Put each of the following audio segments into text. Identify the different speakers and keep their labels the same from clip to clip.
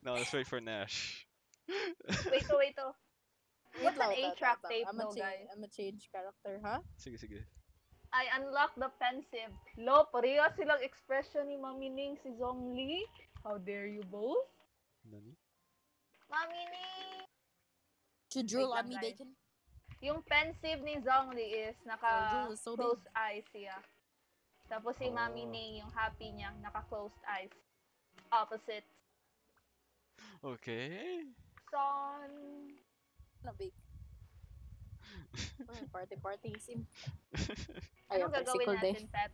Speaker 1: No, let's wait for Nash.
Speaker 2: Wait. What's an A-track tape though, guys?
Speaker 3: I'm a change character, huh?
Speaker 1: Sige.
Speaker 2: I unlock the pensive. Lo, pareha silang expression ni Mami Ning si Zhongli. How dare you both?
Speaker 1: Nani?
Speaker 2: Mami Ning!
Speaker 3: To drool
Speaker 2: Wait
Speaker 3: on
Speaker 2: lang,
Speaker 3: me,
Speaker 2: guys.
Speaker 3: bacon.
Speaker 2: Yung pensive ni Zhongli is
Speaker 3: Drool is so big.
Speaker 2: naka-closed eyes siya. Tapos si Mami Ning, yung happy niya, naka-closed eyes. Opposite.
Speaker 1: Okay.
Speaker 2: Son.
Speaker 3: Na big. Party sim.
Speaker 2: Anong gagawin natin, Pet?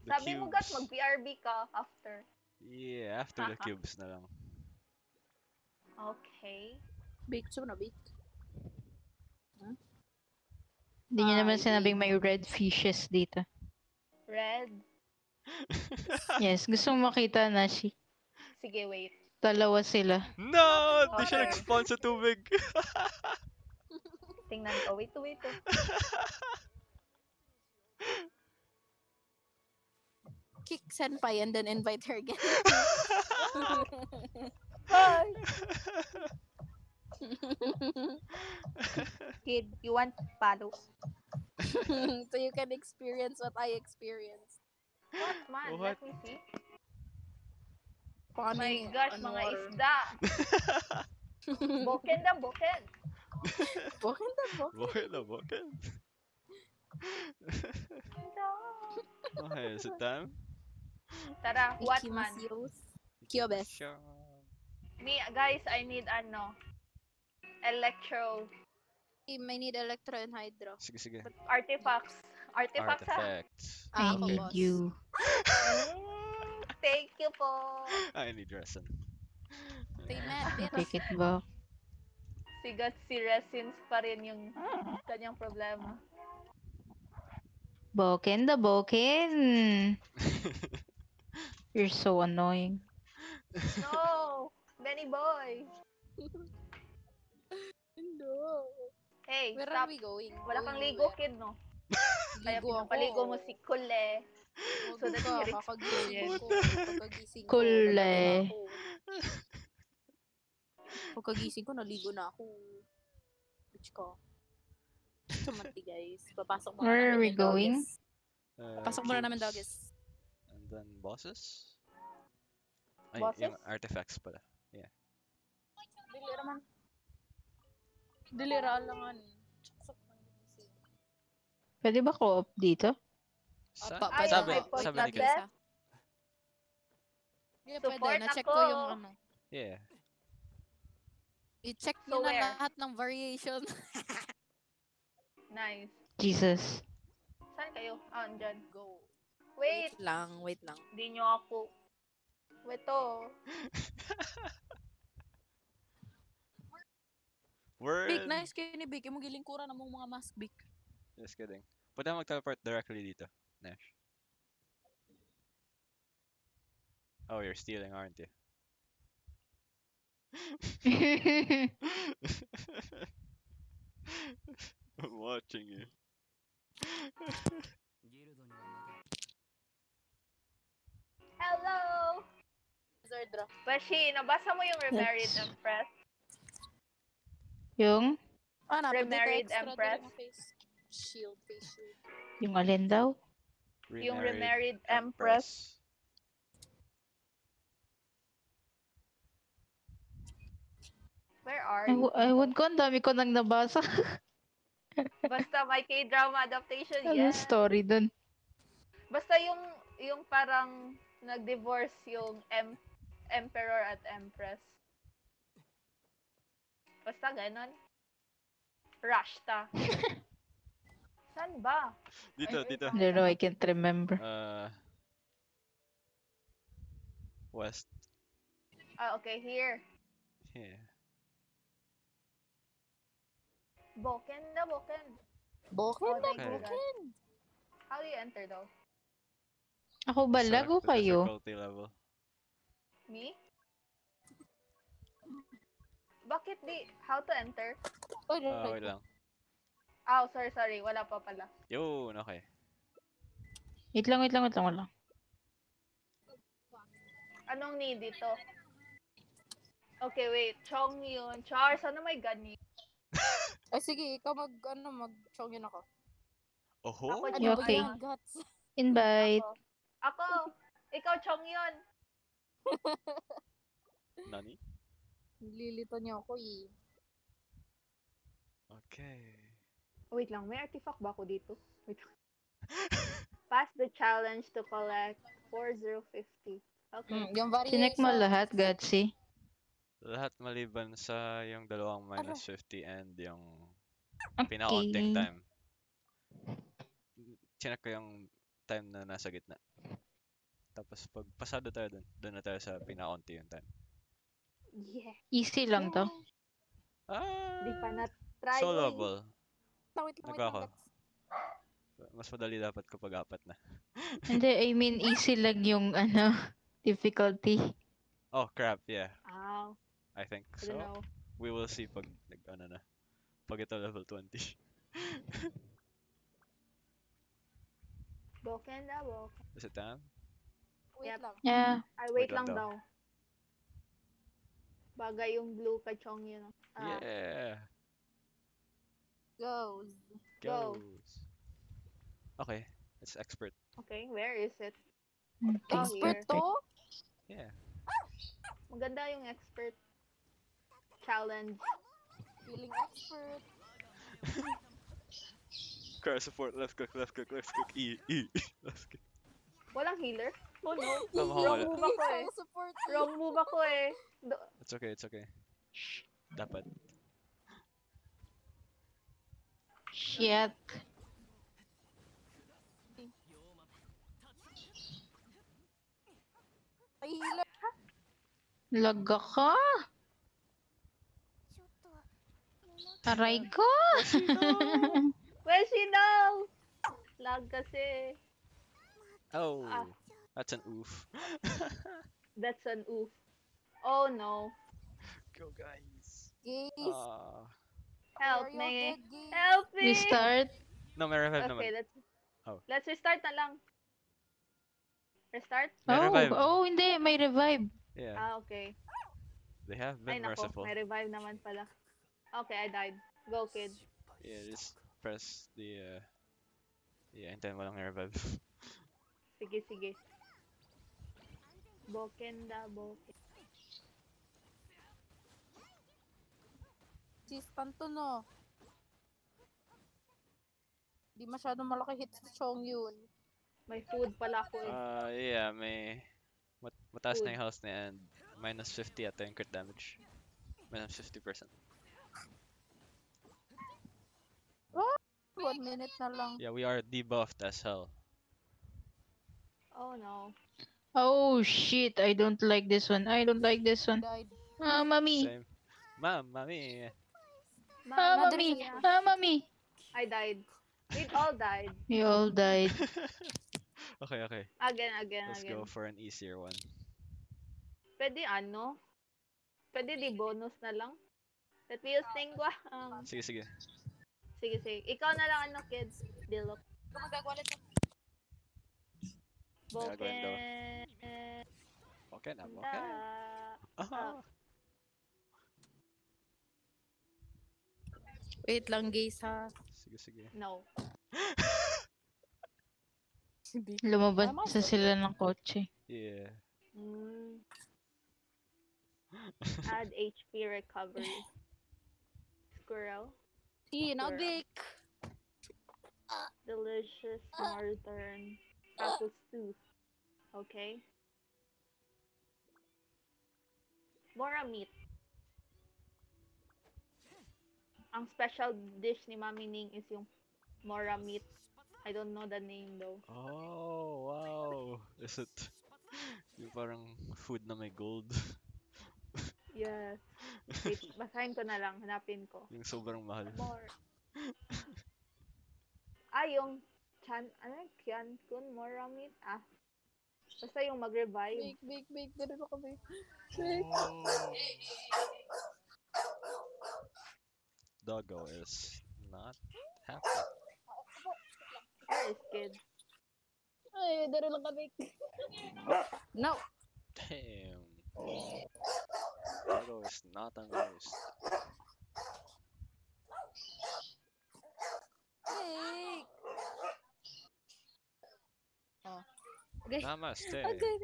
Speaker 2: Sabi mo, Gat, mag-BRB ka after.
Speaker 1: Yeah, after the cubes na lang.
Speaker 2: Okay.
Speaker 3: Bake, so na bake.
Speaker 4: Hindi niyo naman sinabing may red fishes dito.
Speaker 2: Red?
Speaker 4: Yes, gusto mong makita na
Speaker 2: Sige, wait.
Speaker 4: dalawa sila.
Speaker 1: No! Di siya
Speaker 2: Okay.
Speaker 1: nag-spawn sa tubig.
Speaker 2: Tingnan ko. Wait.
Speaker 3: Kick Senpai and then invite her again.
Speaker 2: Hi! Kid, you want palo?
Speaker 3: So you can experience what I experienced.
Speaker 2: What, man?
Speaker 1: What?
Speaker 2: Let me see.
Speaker 3: Paano
Speaker 2: My
Speaker 3: yung
Speaker 2: gosh,
Speaker 3: on
Speaker 2: mga
Speaker 3: water?
Speaker 2: isda. Boken.
Speaker 3: Boken na boken.
Speaker 1: Boken. Okay, is it time?
Speaker 2: Tara, what man?
Speaker 3: Kyobes.
Speaker 1: Sure.
Speaker 2: Me, guys, I need electro
Speaker 3: I need Electro and Hydro.
Speaker 1: Sige.
Speaker 2: artifacts. Artifacts, ha?
Speaker 1: Artifacts.
Speaker 4: I
Speaker 3: Ako,
Speaker 4: need
Speaker 3: boss.
Speaker 4: you.
Speaker 2: Thank you po.
Speaker 1: I need resin.
Speaker 3: Stay mad, bitch.
Speaker 4: Take it back.
Speaker 2: Sigat si Resins pa rin yung kanyang problema.
Speaker 4: Boken. You're so annoying.
Speaker 2: No! Benny boy!
Speaker 3: No.
Speaker 2: Hey,
Speaker 3: Where
Speaker 2: stop.
Speaker 3: are we going?
Speaker 2: Wala kang ligo, kid, no? Kaya
Speaker 3: Ligo ako.
Speaker 2: pinapaligo mo si Kule.
Speaker 3: Huwag
Speaker 2: So that
Speaker 3: ka,
Speaker 2: you're
Speaker 3: kakagising
Speaker 2: experienced.
Speaker 3: ko. Pagkagising ko,
Speaker 4: Kule.
Speaker 3: naligo na ako. Pagkagising ko, naligo na ako. Bitch ko. Tumati, guys. Papasok muna
Speaker 4: Where are
Speaker 3: namin
Speaker 4: we
Speaker 3: yung
Speaker 4: going?
Speaker 3: doggies. Pasok muna namin,
Speaker 1: Cubes.
Speaker 3: doggies.
Speaker 1: And then bosses? Ay,
Speaker 2: Bosses?
Speaker 1: yung artifacts pala.
Speaker 3: Dilira man. Dilira langan.
Speaker 4: Pwede ba co-op dito?
Speaker 2: Ayaw,
Speaker 1: Sabi
Speaker 2: may
Speaker 1: ni
Speaker 2: podcast,
Speaker 1: Kay.
Speaker 2: eh.
Speaker 3: Yeah,
Speaker 2: Support
Speaker 3: pwede. Na-check
Speaker 2: ako.
Speaker 3: ko yung ano.
Speaker 1: Yeah.
Speaker 3: I-check
Speaker 2: So
Speaker 3: nyo na
Speaker 2: where?
Speaker 3: lahat ng variation.
Speaker 2: Nice.
Speaker 4: Jesus.
Speaker 2: Saan kayo? Andyan.
Speaker 3: Go.
Speaker 2: Wait!
Speaker 3: Wait lang.
Speaker 2: Di nyo ako. Weto.
Speaker 1: We're
Speaker 3: Big,
Speaker 1: in...
Speaker 3: nice kayo ni Big. Yung gilingkuran na mong mga mask, Big.
Speaker 1: Just kidding. Pwede mag-teleport directly dito, Nash. Oh, you're stealing, aren't you? I'm watching you.
Speaker 2: Hello!
Speaker 3: Zardra.
Speaker 2: Bashi, nabasa mo yung Remarried
Speaker 4: That's-
Speaker 2: Empress?
Speaker 4: Yung?
Speaker 2: Remarried Empress.
Speaker 3: Face shield.
Speaker 4: Yung alin daw?
Speaker 2: Yung Remarried Empress. Where are you?
Speaker 4: I would ko, ang dami ko nang nabasa.
Speaker 2: Basta may K-drama adaptation,
Speaker 4: Anong
Speaker 2: yes.
Speaker 4: story dun?
Speaker 2: Basta yung parang nag-divorce yung Emperor at Empress. Basta ganon. Rashta. Saan ba?
Speaker 1: Dito.
Speaker 4: I don't know, I can't remember.
Speaker 1: West.
Speaker 2: Ah, okay, here.
Speaker 1: Yeah.
Speaker 2: Boken na Boken.
Speaker 3: Boken
Speaker 2: na
Speaker 1: Okay.
Speaker 3: Boken.
Speaker 2: How do you enter though?
Speaker 4: Ako ba? Lago
Speaker 1: Select the
Speaker 4: kayo?
Speaker 1: difficulty level.
Speaker 2: Me? Bakit di? How to enter?
Speaker 1: Wait lang.
Speaker 2: Oh, sorry. Wala pa pala.
Speaker 1: Yun, okay.
Speaker 4: Wait lang.
Speaker 2: Anong need dito? Okay, wait. Chong yun. Char, sana may gani.
Speaker 3: Ay, sige, ikaw mag-chong yun ako.
Speaker 1: Oho!
Speaker 2: Ako,
Speaker 3: Ano
Speaker 2: Chong
Speaker 3: ba
Speaker 4: Okay.
Speaker 3: yan, Guts?
Speaker 4: Invite.
Speaker 2: Ako. Ikaw, Chong yun.
Speaker 1: Nani?
Speaker 3: Lilito niyo ako eh.
Speaker 1: Okay.
Speaker 2: Wait lang, may artifact ba ako dito? Wait. Pass the challenge to collect 4050. Okay.
Speaker 3: Yung variation.
Speaker 4: Chinek mo lahat, Gatsy.
Speaker 1: Lahat maliban sa yung dalawang minus 50 and yung
Speaker 4: Okay.
Speaker 1: pinakaunting time. Chinek ko yung time na nasa gitna. Tapos pag pasado tayo doon na tayo sa pinakaunti yung time.
Speaker 2: Yeah.
Speaker 4: Easy lang to.
Speaker 2: Di pa
Speaker 1: Ah,
Speaker 2: na-try.
Speaker 1: solvable.
Speaker 3: Wait lang,
Speaker 1: Nagawa ko.
Speaker 3: Guts.
Speaker 1: Mas madali dapat kapag apat na.
Speaker 4: Hindi, I mean easy lang yung difficulty.
Speaker 1: Oh, crap, yeah.
Speaker 2: Ah,
Speaker 1: I think
Speaker 2: I
Speaker 1: so.
Speaker 2: don't know.
Speaker 1: We will see pag na. Pag ito level 20.
Speaker 2: Boken na, boken.
Speaker 1: Is it time?
Speaker 3: Wait
Speaker 2: Yep.
Speaker 3: lang.
Speaker 4: Yeah.
Speaker 2: Ay, wait
Speaker 1: Wait lang
Speaker 2: lang daw. Bagay yung blue kay Chong yun. Ah,
Speaker 1: Yeah.
Speaker 3: Goes.
Speaker 2: Go.
Speaker 1: Goes. Okay, it's expert.
Speaker 2: okay, where is it?
Speaker 4: Okay.
Speaker 2: Oh,
Speaker 3: Expert
Speaker 2: here.
Speaker 3: to?
Speaker 1: Yeah.
Speaker 2: Maganda yung expert challenge.
Speaker 3: Feeling expert.
Speaker 1: Car support, left click, E. Left click.
Speaker 2: Walang healer? Oh no.
Speaker 1: Tama ko
Speaker 2: Wrong
Speaker 1: wala.
Speaker 2: move ako eh.
Speaker 3: Support.
Speaker 2: Wrong move ako eh.
Speaker 1: It's okay. Dapat.
Speaker 4: Shit.
Speaker 3: Ay, healer.
Speaker 4: Laga ka. Aray ko.
Speaker 2: Well, she knows! Lag kasi.
Speaker 1: Oh,
Speaker 2: Ah.
Speaker 1: that's an oof.
Speaker 2: That's an oof. Oh no.
Speaker 1: Go guys.
Speaker 3: Gaze.
Speaker 2: Help
Speaker 3: Are you
Speaker 2: me.
Speaker 3: dead, Gaze?
Speaker 2: Help me!
Speaker 4: Restart.
Speaker 1: No, may revive
Speaker 2: Okay,
Speaker 1: naman. Oh.
Speaker 2: let's restart na lang. Restart?
Speaker 1: May revive.
Speaker 4: Hindi. May revive.
Speaker 1: Yeah,
Speaker 2: Ah, okay.
Speaker 1: they have
Speaker 2: Ay,
Speaker 1: been
Speaker 2: nako.
Speaker 1: merciful.
Speaker 2: May revive naman pala. Okay, I died. Go, kid.
Speaker 1: Yeah, just press the yeah, and then walang revive.
Speaker 2: Sige, sige. Boken da, boken.
Speaker 3: Assistant to, no? Di masyadong malaki hit sa Chong yun.
Speaker 2: May food pala ako eh.
Speaker 1: Yeah, may mataas na
Speaker 2: Good.
Speaker 1: yung health niya and minus 50 at yung crit damage. Minus 50%.
Speaker 3: 1 minute na lang.
Speaker 1: Yeah, we are debuffed as hell.
Speaker 2: Oh no.
Speaker 4: Oh shit. I don't like this one.
Speaker 3: Died.
Speaker 4: Ah, mami.
Speaker 1: Same. Mami.
Speaker 4: Ah,
Speaker 2: Mama,
Speaker 4: mami.
Speaker 2: Mia.
Speaker 4: Ah, mami.
Speaker 2: I died. We all died.
Speaker 4: We all died.
Speaker 1: Okay.
Speaker 2: Again.
Speaker 1: Let's go for an easier one.
Speaker 2: Pwede ano? Pwede di bonus na lang? Let me use Tingwa.
Speaker 1: Sige.
Speaker 2: Sige. Ikaw na lang ano, kids. Dilok.
Speaker 3: Ikaw magagawa ulit.
Speaker 1: Gagawin daw.
Speaker 2: Boken.
Speaker 1: Okay na,
Speaker 2: Da.
Speaker 1: okay. Ah.
Speaker 3: Wait lang, Gaze, ha?
Speaker 1: Sige.
Speaker 2: No.
Speaker 4: Lumabas sa sila ng kotse.
Speaker 1: Yeah.
Speaker 2: Mm. Add HP recovery. Squirrel.
Speaker 3: Nabik.
Speaker 2: Delicious northern apple stew. Okay. Mora meat. Ang special dish ni Mami Ning is yung Mora meat. I don't know the name though.
Speaker 1: Oh, wow. Is it yung parang food na may gold?
Speaker 2: Yes. Wait, basahin ko na lang. Hanapin ko.
Speaker 1: Yung sobrang mahal.
Speaker 2: More. Yung Kian Kun Mora meat. Basta yung mag-revive.
Speaker 3: Bake. Ganun ako, bake.
Speaker 1: Oh. Doggo is not happy.
Speaker 2: Where is kid?
Speaker 3: Ay, daro lang kami. No.
Speaker 1: Damn. Doggo roast. Not on roast.
Speaker 3: Hey! Oh. Okay.
Speaker 1: Namaste.
Speaker 3: Okay.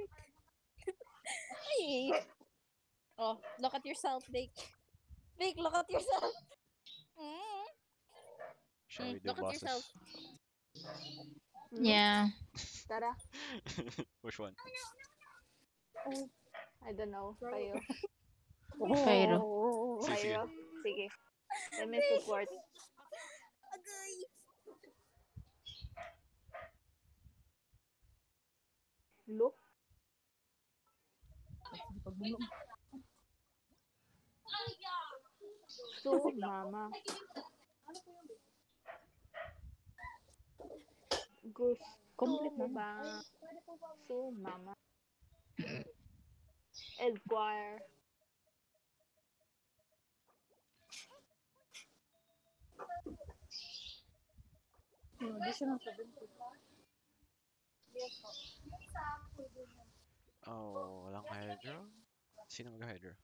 Speaker 3: Hey! Oh, look at yourself, Vic. Vic, look at yourself. Mm.
Speaker 1: Shall we do
Speaker 3: Look at yourself.
Speaker 1: bosses?
Speaker 4: Yeah.
Speaker 2: Tara.
Speaker 1: Which one?
Speaker 2: I don't know. Kayo.
Speaker 4: Cairo.
Speaker 3: Oh.
Speaker 1: Sige, sige.
Speaker 2: Kayo. Sige. Let me support.
Speaker 3: Agay.
Speaker 2: Look. So, mama. Gusto
Speaker 3: Complete
Speaker 2: mo
Speaker 3: na.
Speaker 2: ba? So, mama. Edquire.
Speaker 3: Additional 70.
Speaker 1: Oh, walang hydro? Sino mag-hydro?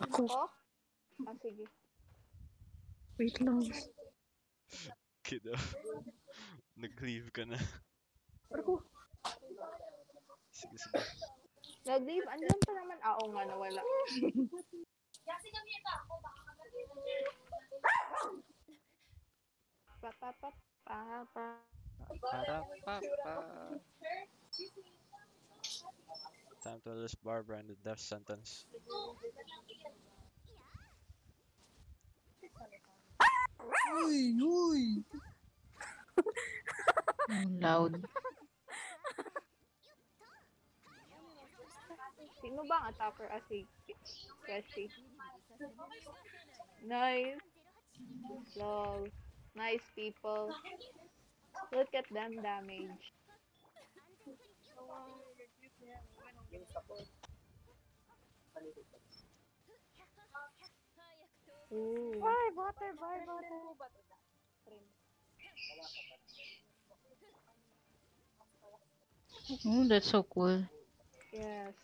Speaker 3: Ako.
Speaker 2: Ako? Ah, sige.
Speaker 3: Wait lang.
Speaker 1: Kiddo. Nag-leave ka na.
Speaker 3: Ako.
Speaker 1: Sige, sige.
Speaker 2: Nag-leave? Andiyan pa naman. Ah, oo nga, nawala. Pa, pa, pa, pa, pa.
Speaker 1: Para-pa-pa. Time to lose Barbara in the death sentence.
Speaker 3: Uy, uy.
Speaker 4: Loud.
Speaker 2: Sino ba ang attacker? Ah, si Keshi. Nice. Lol. Nice people. Look at them damage. Ooh.
Speaker 3: Bye, butter, bye, butter.
Speaker 4: Oh, that's so cool.
Speaker 2: Yes.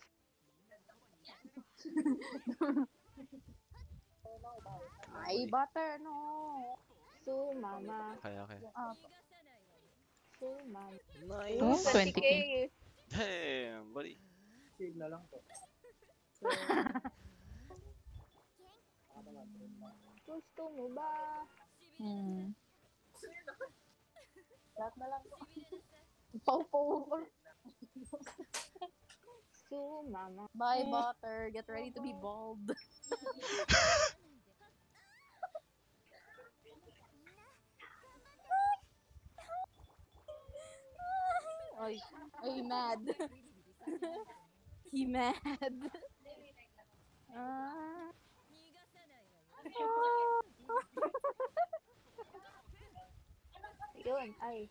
Speaker 3: Ay, butter, no.
Speaker 2: So, mama.
Speaker 1: Okay, okay.
Speaker 2: So, mama.
Speaker 4: Oh,
Speaker 1: Nice.
Speaker 4: 20K.
Speaker 1: Damn, buddy.
Speaker 2: Gusto mo ba?
Speaker 3: Lahat na lang. Pau-pau.
Speaker 2: So, mama.
Speaker 3: Bye, butter. Get ready to be bald. Oy, oy, mad. He mad. Ah.
Speaker 2: Yun, ay.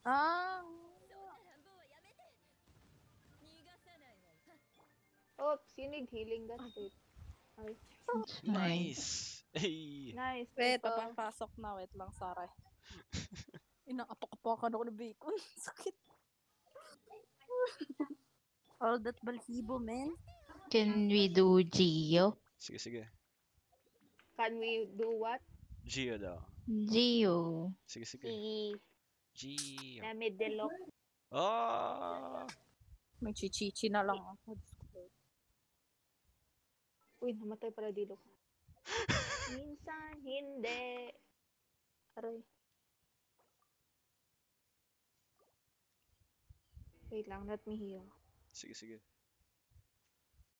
Speaker 3: Ah.
Speaker 2: Oops, you need healing. That's it. Ay.
Speaker 4: That's fine.
Speaker 1: Nice. Hey.
Speaker 2: Nice.
Speaker 3: Wait,
Speaker 2: people.
Speaker 3: papapasok na. Wait lang, Sarah. Inaapak-apakan ako ng bacon. Sakit. All that balhibo, man.
Speaker 4: Can we do Geo?
Speaker 1: Sige, sige.
Speaker 2: Can we do what?
Speaker 1: Gio daw.
Speaker 4: Geo.
Speaker 1: Sige, sige.
Speaker 2: Si
Speaker 1: Gio.
Speaker 2: Namidelok.
Speaker 1: Ah!
Speaker 3: May chichichi na lang ako.
Speaker 2: Uy, namatay pala dilo. Minsan, hindi. Aray. Wait lang, let me heal.
Speaker 1: Sige, sige.